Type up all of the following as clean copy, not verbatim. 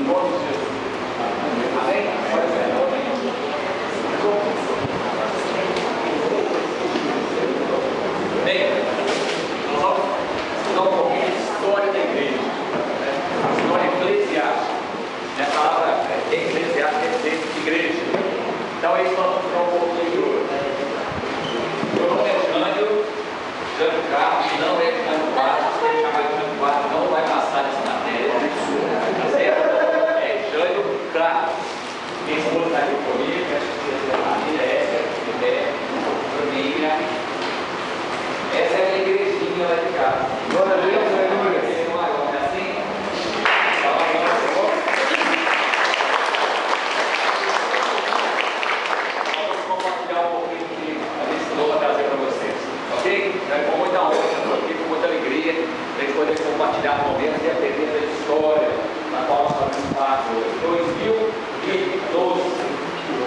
nome de Jesus. Amém? Pode ser. Bem, nós vamos estudar um pouquinho de história da igreja, né? História eclesiástica. A palavra eclesiástica quer dizer igreja. Então, é isso que nós vamos estudar um pouquinho hoje. Meu nome é Jânio Carlos, não é Jânio Quadros, se ele chamar de Jânio Quadros, não vai passar nessa matéria, tá certo? É Jânio Carlos. Minha esposa está aqui comigo, a família essa é a minha igrejinha lá de casa. Glória a Deus, aleluia. É assim? Fala a glória do Senhor. Vamos compartilhar um pouquinho que a gente ensinou para trazer para vocês. Ok? Com muita honra, estou aqui com muita alegria, para a gente poder compartilhar momentos e aprender da história na qual nós fazemos parte hoje. 2012.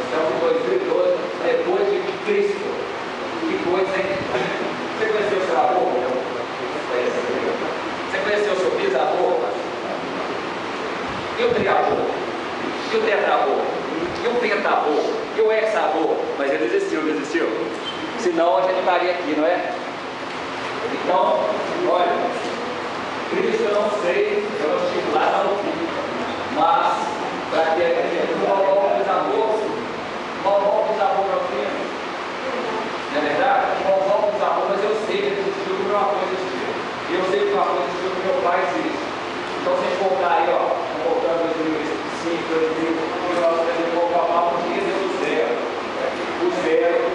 Estamos em 2012, depois de Cristo. Que coisa, hein? Você conheceu o seu avô? Você conheceu o seu bisavô? E o triavô? E o tetravô? E o pentavô? E o hexavô? Mas ele existiu, não existiu? Senão a gente estaria aqui, não é? Então, olha, Cristo eu não sei, eu não estive lá, não vi. Mas, para ter aqui, o avô bisavô para o filho. Não é verdade? Não vamos usar, mas eu sei que ele existiu que uma coisa existiu. E eu sei que uma coisa existiu que meu pai existe. Então, se a gente voltar aí, ó, voltando em 2005, 2000, nós temos que voltar lá para o dia do zero. O zero,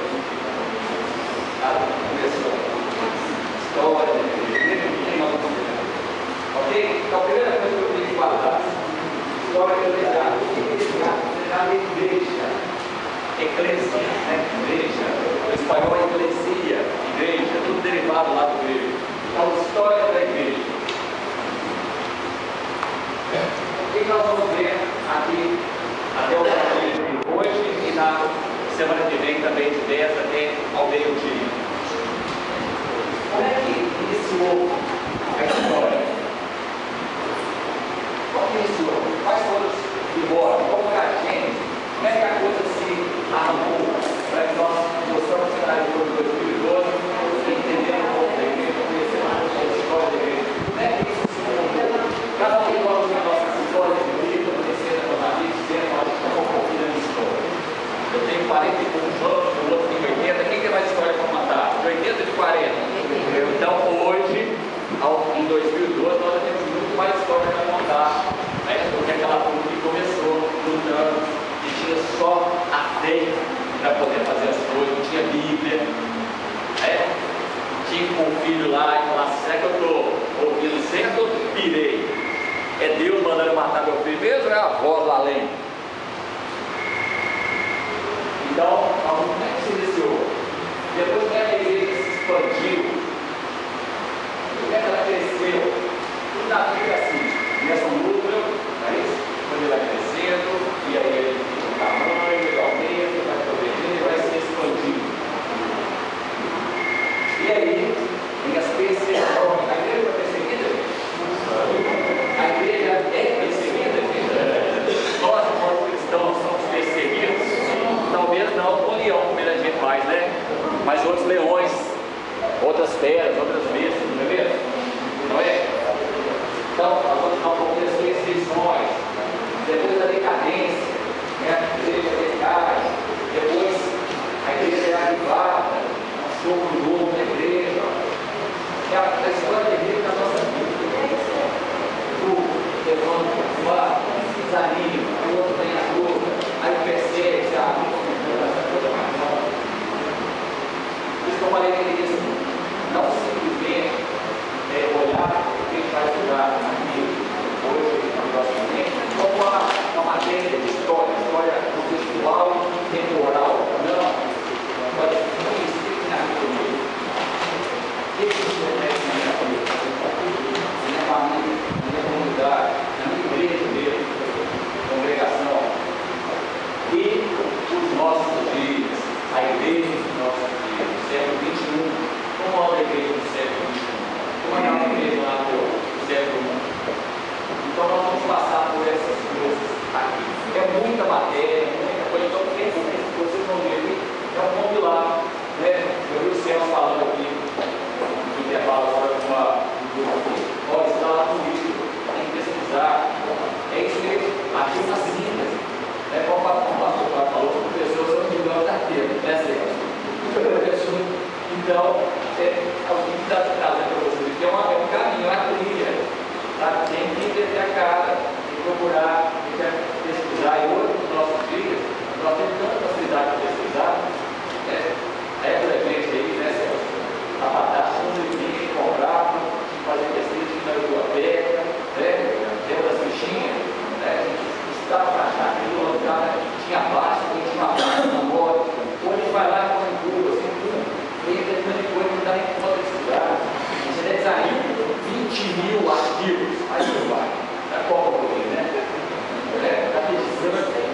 começou. História, ok? Então, a primeira coisa que eu tenho que guardar, história que eu tenho que guardar, é a igreja. Eclesia, né? Igreja. O espanhol é eclesia, igreja, tudo derivado lá do grego. Então, história da igreja. O que nós vamos ver aqui até o dia de hoje e na semana que vem também de 10 até ao meio-dia. Como é que iniciou a história? Como que iniciou? Quais foram os primórdios? Como foi a gênese? Como é que a coisa se arrancou? Para que nós mostramos o cenário de 2012 e entendendo um pouco da igreja, conhecendo um pouco da história da igreja. Como é que isso se formou? Cada um de nós tem nossas histórias de vida, conhecendo meus amigos, dizendo, olha, eu estou um pouquinho da minha história. Eu tenho 40 e poucos anos, o outro tem 80. Quem tem mais história para contar? De 80 ou de 40? Então, hoje, em 2012, nós temos muito mais história para contar, né? Do que aquela turma que começou lutando, que tinha só a fé para poder fazer as coisas, não tinha Bíblia, né? Tinha que pôr o filho lá e falar, será que eu estou ouvindo certo ou pirei? É Deus mandando eu matar meu filho mesmo ou é a voz lá além? Então, como é que se iniciou? Depois que a igreja se expandiu, como é que ela cresceu? Tudo na Bíblia é assim, começa um núcleo, não é isso? Quando ele vai crescendo, e aí ele fica o tamanho, ele aumenta, vai progredindo e vai se expandindo. E aí, tem as perseguições. A igreja foi perseguida? A igreja é perseguida? Nós, como cristãos, somos perseguidos? Talvez não com leão, como a gente faz, né? Mas outros leões, outras feras, outras bestas, não é mesmo? Não é? Então, nós vamos falar um pouco das perseguições, depois da decadência, né? A igreja decai, depois a igreja é avivada, um sopro novo na igreja. É a história da igreja da nossa vida. Levando uma desanima, o outro tem a dor, aí percebe que a coisa mais nova. Por isso que eu falei que isso não simplesmente olhar o que a gente vai estudar aqui hoje, proximamente, como uma matéria de história contextual e temporal. Não. Pode conhecer na vida. O que isso é na minha vida? Na minha família, na minha comunidade, na minha igreja mesmo, congregação. E os nossos dias, a igreja dos nossos dias, século XXI. Então, o que está trazendo para vocês aqui é um caminho, é uma trilha. Tá? Tem que meter a cara, tem que procurar, tem que pesquisar. E hoje, nos nossos dias, nós temos tanta facilidade de pesquisar, né? Época da gente aí, né, Celso? A batata, um livrinho, comprava, fazer pesquisa na biblioteca, né? Dentro das fichinhas, né? A gente estava para achar aquilo, tinha pasta, tinha uma pasta na moto. Hoje vai lá e põe em Google, assim, tudo. Tem determinada coisa que não dá nem conta de estudar. Você deve sair 20.000 artigos, aí você vai. Da Copa do Rio, né? Da pesquisa tem.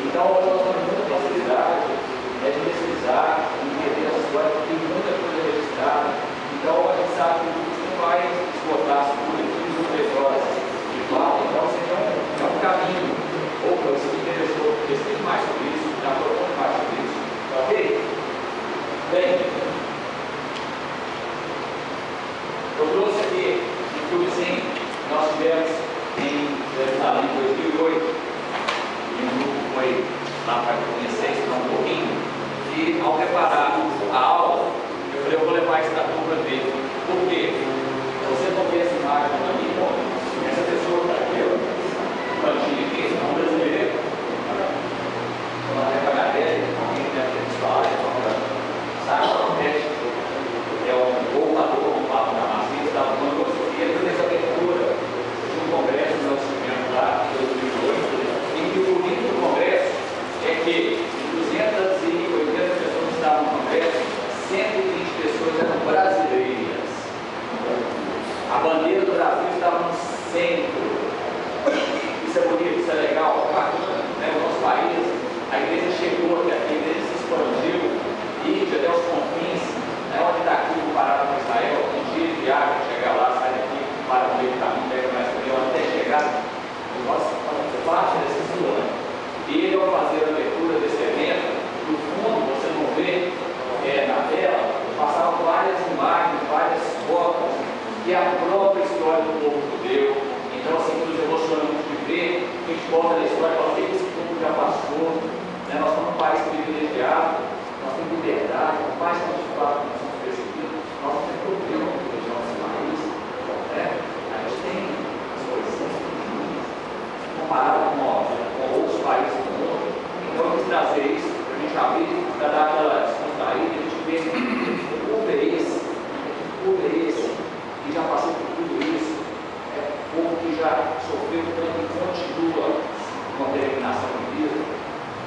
Então, hoje nós temos muita facilidade de pesquisar, de entender as histórias, tem muita coisa registrada. Então, a gente sabe que o curso não vai esgotar as coisas, 3 horas de aula. Então, você tem um caminho. Ou para você que interessou, pesquise mais sobre isso, já propõe mais sobre isso. Ok? Bem, eu trouxe aqui um filmezinho que nós tivemos em Jerusalém em 2008, e o grupo foi lá para conhecer, estudar um pouquinho, e ao preparar a aula, eu falei, eu vou levar esse daqui para ver. Por quê? Você não vê essa imagem para mim, bom, essa pessoa está aqui, ó, um cantinho aqui, é um brasileiro, uma repagadela, alguém deve ter visto a área, sabe, é um voltador do Papo da Macia, estava falando com você, e ele fez a abertura de um congresso que nós tivemos lá em 2008, e o bonito do congresso é que 280 pessoas estavam no congresso, 120 pessoas eram brasileiras. A bandeira do Brasil estava no centro. Isso é bonito, isso é legal, bacana, né? O nosso país, a igreja chegou até aqui, a igreja se expandiu, e até os confins, né? Onde está aqui comparado com Israel, um dia de viagem, chegar lá, sai daqui, para o meio do caminho, pega mais caminho, até chegar no nosso parte desse fulano. E ele, ao fazer a abertura desse evento, no fundo, você não vê na tela, passaram várias imagens, várias fotos, que é a própria história do povo judeu. Então, assim, nos emociona muito de ver, a gente conta a história, fala o que esse povo já passou, né? Nós somos um país privilegiado, nós temos liberdade, por mais que a gente fala que nós somos perseguidos, nós não temos problema com o nosso país, né? A gente tem as coisas comparado com outros países do mundo. Então, eu quis trazer isso para a gente abrir, para dar aquela descontraída, a gente ver o povo é esse, que já passou por tudo isso, o povo que já sofreu tanto e continua com a peregrinação de vida.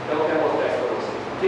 Então, eu quero mostrar isso para vocês. Ok?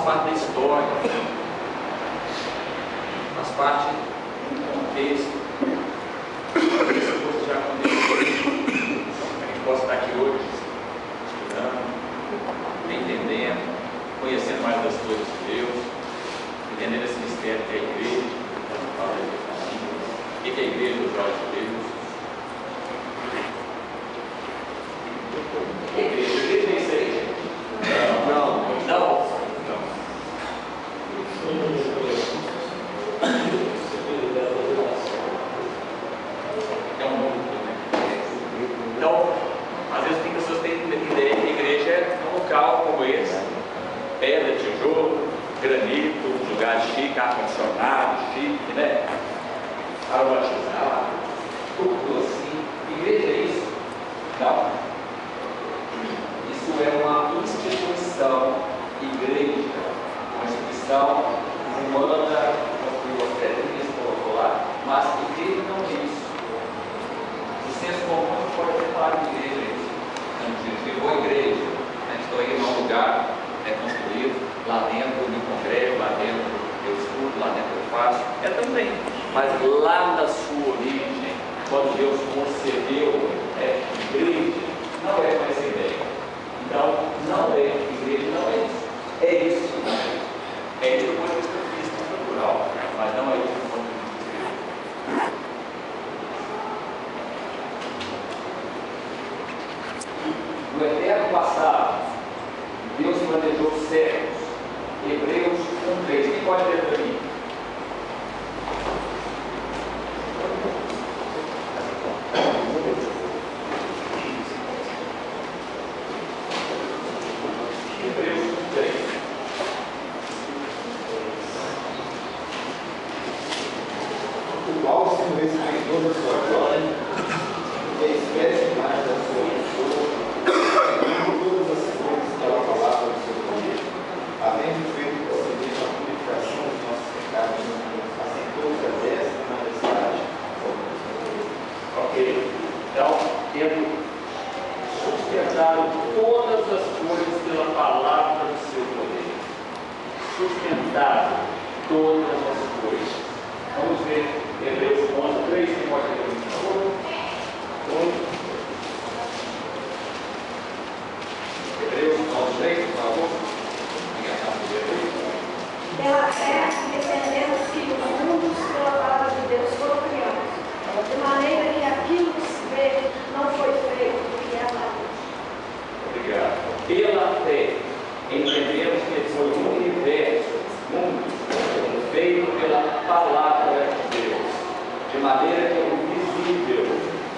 parte da história, faz parte do contexto. Isso coisas já aconteceu. A gente pode estar aqui hoje, estudando, entendendo, conhecendo mais das coisas de Deus, entendendo esse mistério que é a igreja, o que é a igreja dos olhos de Deus. Igreja é isso aí, gente? Não. É um mundo, né? Então, às vezes tem pessoas que têm ideia que a igreja é um local como esse, pedra, tijolo, granito, um lugar chique, ar-condicionado, chique, né? Aromatizado, tudo assim. Igreja é isso? Não. Isso é uma instituição, igreja, uma instituição humana, construiu as pedrinhas, colocou lá, mas igreja não é isso. O senso comum pode ter falado de igreja, é isso. Não, gente, eu vou à igreja, estou aí num lugar construído, lá dentro eu me congrego, lá dentro eu estudo, lá dentro eu faço, é também. Mas lá na sua origem, quando Deus concebeu igreja, não é com essa ideia. Então, não é igreja, não é isso. É isso. É isso do ponto de vista físico e natural, mas não é isso do ponto de vista espiritual. No eterno passado, Deus planejou os séculos. Hebreus 1:3. Quem pode ler para mim? Hebreus 1:3. O qual se respeitou da sua glória, e a espécie mais da sua pessoa, todas as coisas pela palavra do seu poder, havendo feito possivelmente a purificação dos nossos pecados, assentou-se a destra na majestade. Ok. Então, tendo sustentado todas as coisas pela palavra do seu poder. Sustentado todas as coisas. Vamos ver Hebreus 11:3. Quem pode ler, por favor? Hebreus 11:3, por favor. Pela fé, entendemos que os mundos pela palavra de Deus foram criados, de maneira que aquilo que se vê não foi feito do que é aparente. Obrigado. Pela fé, entendemos que foi o universo, mundo, feito pela palavra de Deus, de maneira que o visível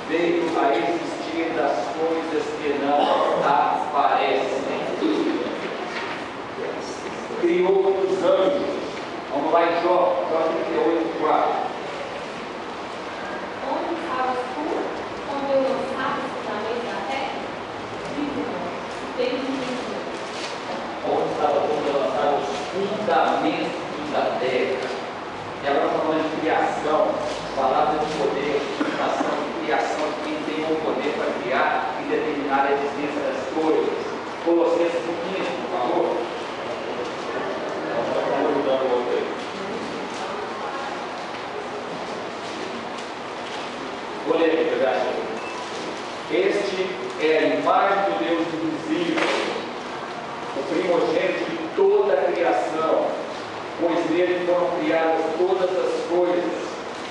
veio a existir das coisas que não aparecem. Criou os anjos. Vamos lá em Jó 38:4. Onde estavas tu, quando eu lançava os fundamentos da terra? Onde estava quando lançaram os fundamentos da terra? E agora falando de criação, palavra de poder, ação de criação, de quem tem o poder para criar e determinar a existência das coisas. Colossenses 1:15, por favor. Vou ler aqui, pedaço. Este é a imagem do Deus invisível, o primogênito de toda a criação, pois nele foram criadas todas as coisas,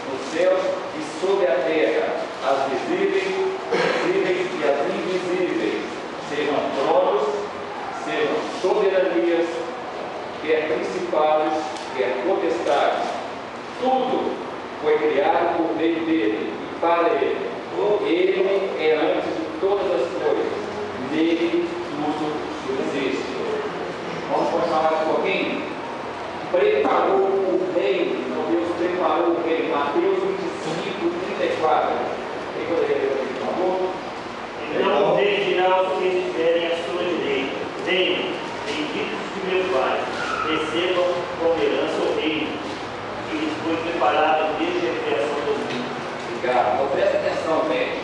nos céus e sobre a terra, as visíveis e as invisíveis, sejam tronos, sejam soberanias, quer principados, quer potestades. Tudo foi criado por meio dele e para ele. Ele é antes de todas as coisas. Nele tudo existe. Vamos continuar mais um pouquinho? Preparou o rei. Então Deus preparou o rei. Mateus 25:34. Quem poderia ler aqui, por favor? Então o rei dirá aos que estiverem à sua direita: venham, benditos de meu Pai, recebam como herança o reino, que lhes foi preparado desde a criação do mundo. Obrigado. Então presta atenção, gente.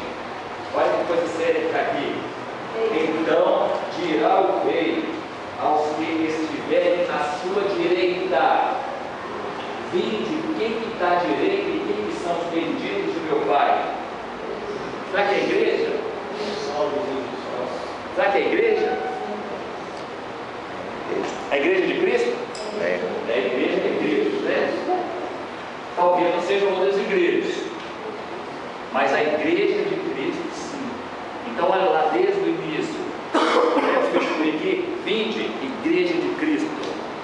Olha que coisa séria que está aqui. Então dirá o rei aos que estiverem à vinde, quem que está à direita e quem que são os benditos de meu Pai? Será que é a igreja? Será que é a igreja? A igreja de Cristo? É a igreja de Cristo, né? Talvez não sejam outras igrejas, mas a igreja de Cristo, sim. Então, olha lá, desde o início, eu expliquei, vinde, igreja de Cristo.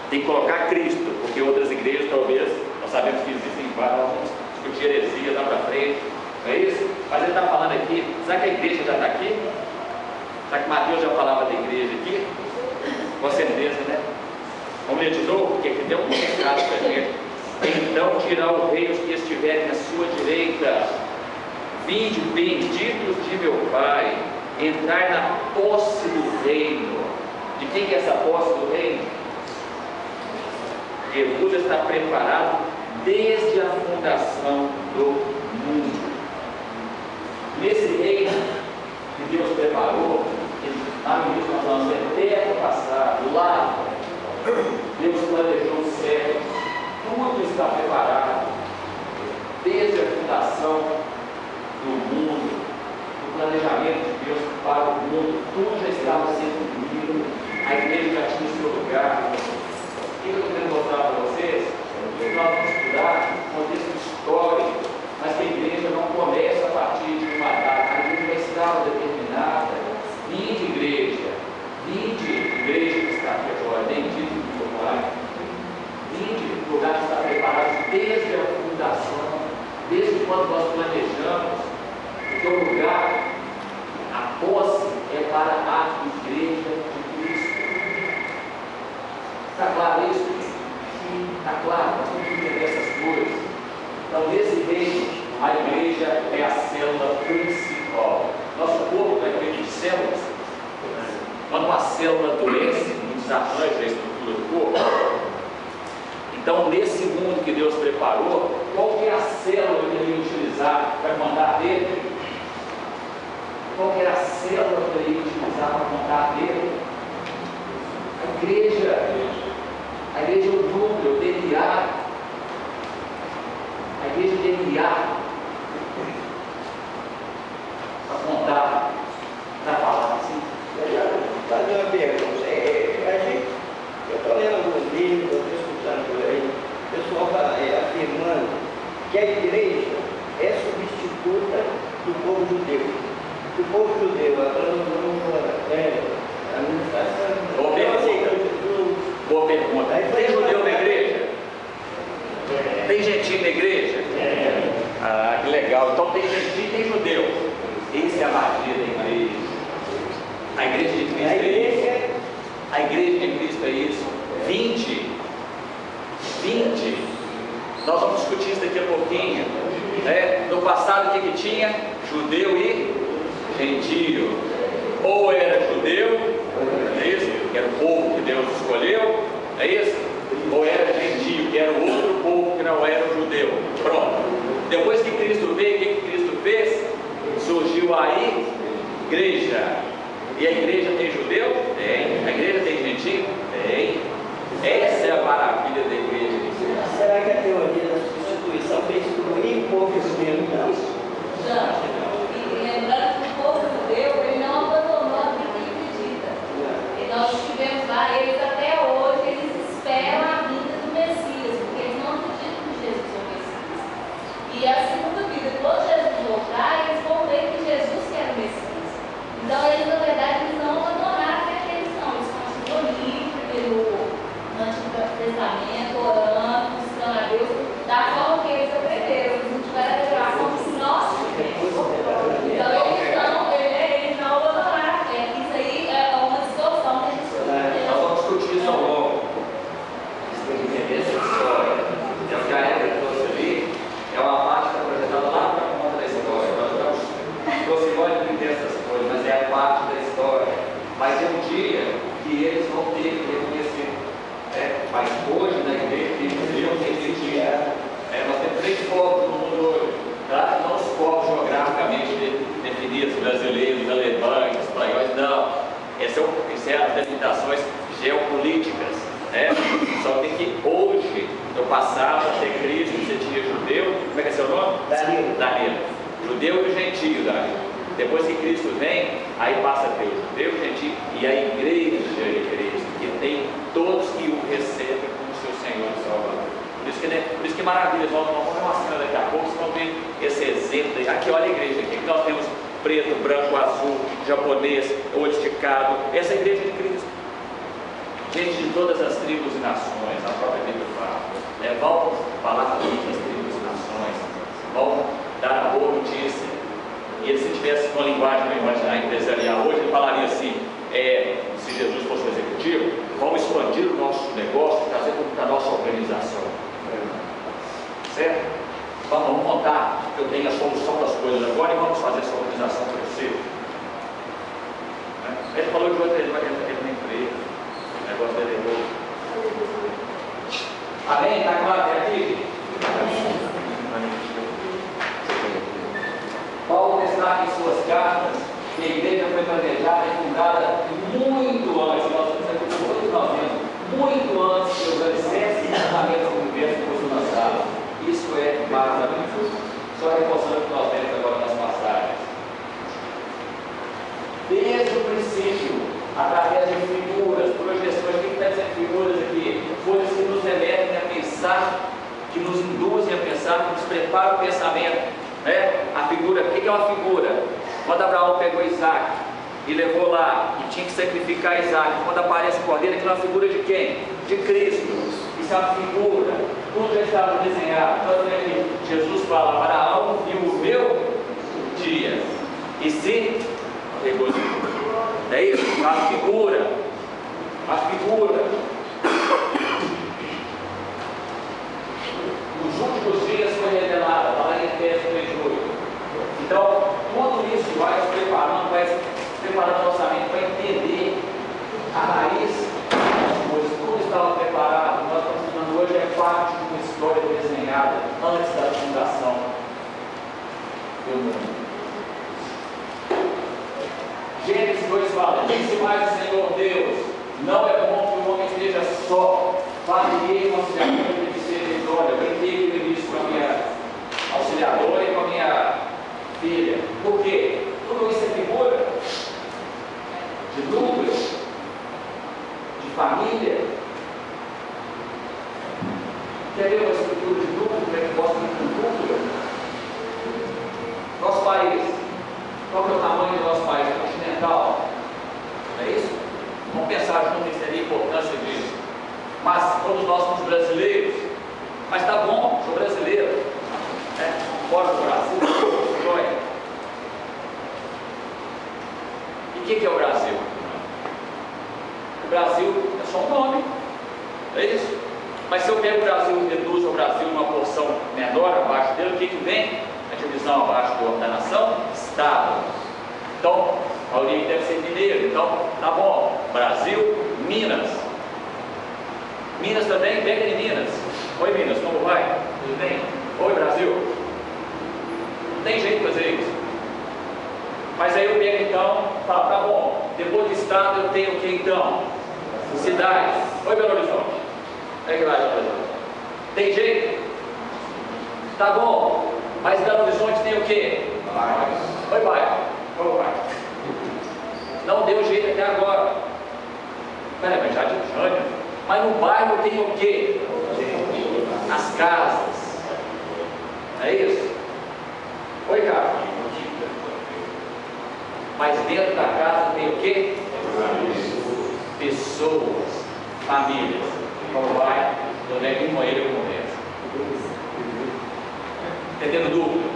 Tem que colocar Cristo, porque outras igrejas, talvez, nós sabemos que existem várias, vamos discutir heresia lá para frente, não é isso? Mas ele está falando aqui, será que a igreja já está aqui? Será que Mateus já falava da igreja aqui? Com certeza, né? Vamos ler de novo, porque aqui tem um recado para a gente. Então dirá o rei os que estiverem à sua direita: vinde, benditos de meu Pai, entrai na posse do reino. De quem que é essa posse do reino? Jesus está preparado desde a fundação do mundo. Nesse reino que Deus preparou, lá no início nós falamos, eterno passado, lá Deus planejou o céu, tudo está preparado, desde a fundação do mundo, do planejamento de Deus para o mundo, tudo já estava sendo cumprido, a igreja já tinha o seu lugar. O que eu estou querendo mostrar para vocês? Que nós vamos estudar um contexto histórico, mas que a igreja não começa a partir de uma data, a igreja já estava determinada. Vinde, igreja que está aqui agora, bendito do meu Pai. Vinde, o lugar que está preparado desde a fundação, desde quando nós planejamos, porque o lugar, a posse é para a igreja de Cristo. Está claro isso? Está claro, nós temos que entender essas coisas. Então, nesse reino, a igreja é a célula principal. Nosso corpo é feito de células. Quando uma célula adoece, desarranja a estrutura do corpo. Então, nesse mundo que Deus preparou, qual que é a célula que ele ia utilizar para mandar dele? Qual que era a célula que ele ia utilizar para mandar dele? A igreja é o núcleo, o DNA. A igreja é o DNA para contar, para falar assim. Fazer uma pergunta. Eu estou lendo alguns livros, eu estou escutando por aí, o pessoal afirmando que a igreja é substituta do povo judeu. O povo judeu abandonou a administração. Boa pergunta. Tem judeu na igreja? Tem gentil na igreja? Ah, que legal. Então tem gentil e tem judeu. Isso é a magia da igreja. A igreja de Cristo é isso. A igreja de Cristo é isso. 20. Nós vamos discutir isso daqui a pouquinho. No passado, o que tinha? Judeu e gentio. Ou era judeu, é isso? Que era o povo que Deus escolheu, é isso? Ou era gentio, que era o outro povo que não era o judeu. Pronto. Depois que Cristo veio, o que Cristo fez? Surgiu aí igreja. E a igreja tem judeu? Tem. A igreja tem gentio? Tem. Essa é a maravilha da igreja. Será que a teoria da substituição fez excluir o povo judeu? Não. E lembrando que o povo judeu, ele não abandonou a vida que acredita. E nós estivemos lá, eles até hoje, eles esperam a vinda do Messias, porque eles não acreditam que Jesus é o Messias. E a segunda vida, quando Jesus voltar, eles vão ver que Jesus que era o Messias. Então, eles, na verdade, eles não abandonaram a fé deles, não. Eles continuam livres pelo Antigo Testamento, orando, buscando a Deus, da forma que eles aprenderam. Eles não tiveram a revelação que nós tivemos. Então, eles não abandonaram a fé. Isso aí é uma distorção que eles fizeram. Nós vamos discutir isso ao longo. Você tem que entender essa história. É o que a Eva trouxe ali, é uma parte que está apresentada lá para a conta da história. Nós trouxe embora de entender essas coisas, mas é a parte da história. Mas é um dia que eles vão ter que reconhecer. Mas hoje na igreja Deus existe. Nós temos 3 povos no mundo hoje. Tá? Não os povos geograficamente definidos, brasileiros, alemães, espanhóis, não. Essas são as delimitações geopolíticas. Só que hoje No passado, até Cristo, você tinha judeu, como é que é seu nome? Danilo. Judeu e gentio, Danilo. Depois que Cristo vem, aí passa a ter o judeu e o gentio e a igreja de Cristo, que tem todos que o recebem como seu Senhor e Salvador. Por isso que maravilha, nós vamos ver uma cena daqui a pouco, vocês vão ver esse exemplo. Aqui, olha a igreja, aqui que nós temos preto, branco, azul, japonês, olho esticado. Essa é a igreja de Cristo. Gente de todas as tribos e nações, a própria Bíblia fala. Vão falar com as tribos e nações, vão dar a boa notícia. E ele, se tivesse uma linguagem empresarial hoje, ele falaria assim, se Jesus fosse o executivo, vamos expandir o nosso negócio, trazer para a nossa organização. Certo? Vamos contar que eu tenho a solução das coisas agora e vamos fazer essa organização crescer. Ele falou de outra, ele na empresa. O negócio dele é louco. Amém? Está claro até aqui? Paulo destaca em suas cartas que a igreja foi planejada e fundada muito antes, muito antes que os alicerces e fundamentos do universo fossem lançados. Isso é maravilhoso. Só reforçando o que nós vemos agora nas passagens. Desde o princípio, através de figuras, projeções, o que está dizendo figuras aqui? Coisas que nos remetem a pensar, que nos induzem a pensar, que nos preparam o pensamento. A figura, o que é uma figura? Quando Abraão pegou Isaac e levou lá e tinha que sacrificar Isaac, quando aparece o cordeiro, aquilo é uma figura de quem? De Cristo. Isso é uma figura, tudo já estava desenhado. Tanto é que Jesus fala: Abraão viu o meu dia e se regozijou. É isso? É uma figura. Uma figura. Nos últimos dias foi revelada, está lá em Efésios 3:8. Então, tudo isso vai nos preparando, a nossa mente para entender a raiz das coisas. Tudo estava preparado. Nós estamos estudando hoje é parte de uma história desenhada antes da fundação do mundo. Gênesis 2 fala: disse mais o Senhor Deus, não é bom que o homem esteja só. Farei um auxiliador que seja idôneo. Eu brinquei com isso com a minha auxiliadora e com a minha filha. Por quê? Tudo isso é figura de núcleo, de família. Quer ver uma estrutura de núcleo? Como é que mostra um núcleo? Nosso país. Qual que é o tamanho do nosso país? Continental. Não é isso? Vamos pensar junto em seria a importância disso. Mas todos nós somos brasileiros. Mas tá bom, sou brasileiro. Fora do Brasil, joia. E o que é o Brasil? O Brasil é só um nome. É isso? Mas se eu pego o Brasil e reduzo o Brasil numa porção menor abaixo dele, o que vem? A divisão abaixo da nação? Estado. Então, a origem deve ser mineiro. Então, tá bom. Brasil, Minas. Minas também, pega em Minas. Oi Minas, como vai? Tudo bem? Oi Brasil. Não tem jeito de fazer isso. Mas aí eu pego então, falo, tá bom, depois do estado eu tenho o que então? Cidades. Oi Belo Horizonte. É que vai Belo Horizonte. Tem jeito? Tá bom, mas Belo Horizonte tem o quê? Oi bairro. Como vai? Não deu jeito até agora. Peraí, mas já de Jânio. Mas no bairro tem o quê? As casas. É isso? Oi, cara. Mas dentro da casa tem o quê? Pessoas, famílias. Como vai? Onde é que um ele conversa? Entendendo dúvida?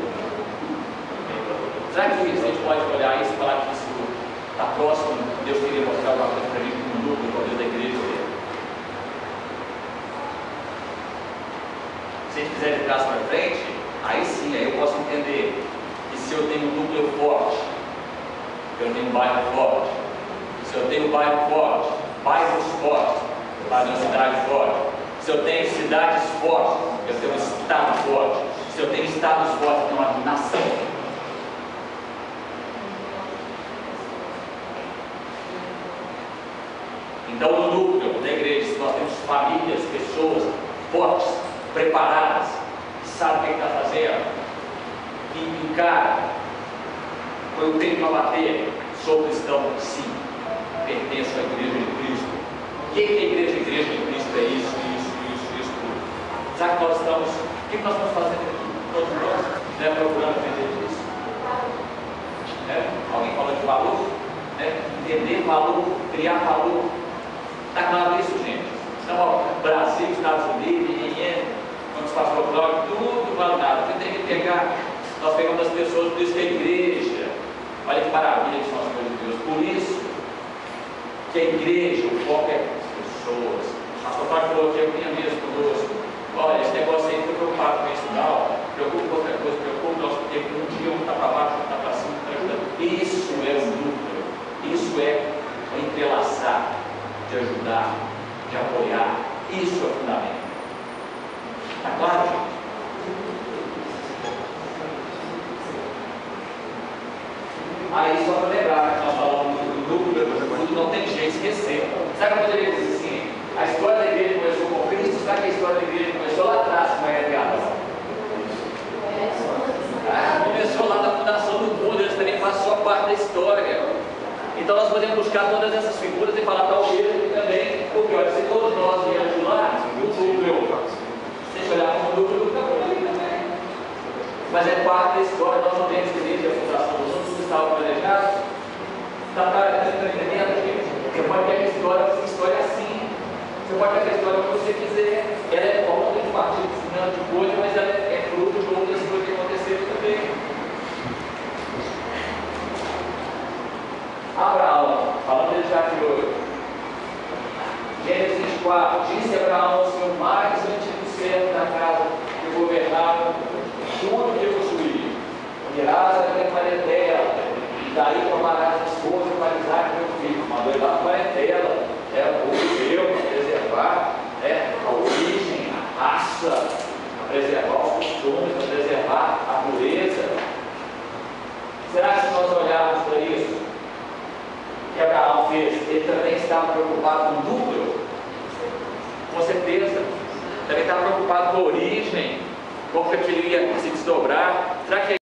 Será que a gente pode olhar isso e falar que isso está próximo? Deus queria mostrar alguma coisa para mim no núcleo, com Deus da igreja dele. Se a gente quiser de trás para frente, aí sim, aí eu posso entender que se eu tenho um núcleo forte, eu tenho um bairro forte. Se eu tenho um bairro forte, bairros fortes, fazem uma cidade forte. Se eu tenho cidades fortes, eu tenho um estado forte. Se eu tenho estados fortes, eu tenho uma nação. Então, no núcleo da igreja, nós temos famílias, pessoas fortes, preparadas, que sabem o que está fazendo, que encaram. Eu tenho para bater, sou cristão, sim, pertenço à igreja de Cristo. O que é a igreja de Cristo? É isso, tudo. Já que nós estamos, o que nós estamos fazendo aqui? Todos nós, né, procurando aprender isso. Alguém falou de valor? Entender valor, criar valor. Está claro isso, gente? Então, Brasil, Estados Unidos, quando se faz folclore, tudo vale nada. Você tem que pegar, nós pegamos as pessoas, por isso que a igreja, olha que maravilha que são as coisas de Deus. Por isso que a igreja, o foco é as pessoas. A pastor Fábio falou aqui, eu tinha mesmo conosco. Olha, esse negócio aí, estou preocupado com isso, não. Preocupa com outra coisa, preocupa nós, porque um dia um está para baixo, um está para cima, um está ajudando. Isso é o núcleo, isso é o entrelaçar, de ajudar, de apoiar. Isso é o fundamento. Está claro, gente? Aí, só para lembrar que nós falamos do núcleo, não tem jeito de esquecer. Sabe que eu poderia dizer assim? A história da igreja começou com Cristo, sabe que a história da igreja começou lá atrás com a Edgar? Começou lá na fundação do mundo, eles também fazem sua parte da história. Então nós podemos buscar todas essas figuras e falar talvez aqui também, porque olha, se todos nós viemos de lá, o núcleo, se você olhar como núcleo, nunca foi ali também. Mas é parte da história, nós não temos que desde a fundação do mundo, tudo estava planejado. Está entendendo, gente? Você pode ter a história assim. Você pode ter a história que você quiser. Ela é ponta de partida de coisa, mas ela é fruto de outras coisas que aconteceram também. Abraão, falando dele já aqui hoje. Gênesis 24, disse Abraão ao seu mais antigo servo da casa que governava tudo que possuía. Irás a minha parentela, e daí tomarás a esposa para Isaac, meu filho. Mandou ir lá para a parentela, o povo judeu, para preservar a origem, a raça, para preservar os costumes, para preservar a pureza. Será que se nós olharmos para isso, que Abraão fez, ele também estava preocupado com o núcleo? Com certeza. Também estava preocupado com a origem, como que aquilo ia se desdobrar. Será que